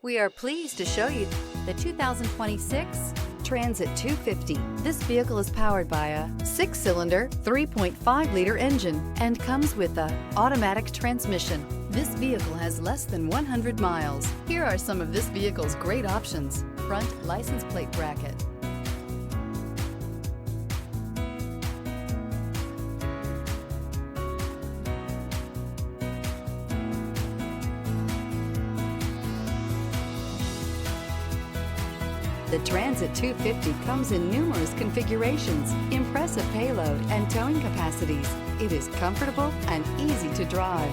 We are pleased to show you the 2026 Transit 250. This vehicle is powered by a 6-cylinder, 3.5-liter engine and comes with a automatic transmission. This vehicle has less than 100 miles. Here are some of this vehicle's great options: front license plate bracket, the Transit 250 comes in numerous configurations, impressive payload, and towing capacities. It is comfortable and easy to drive.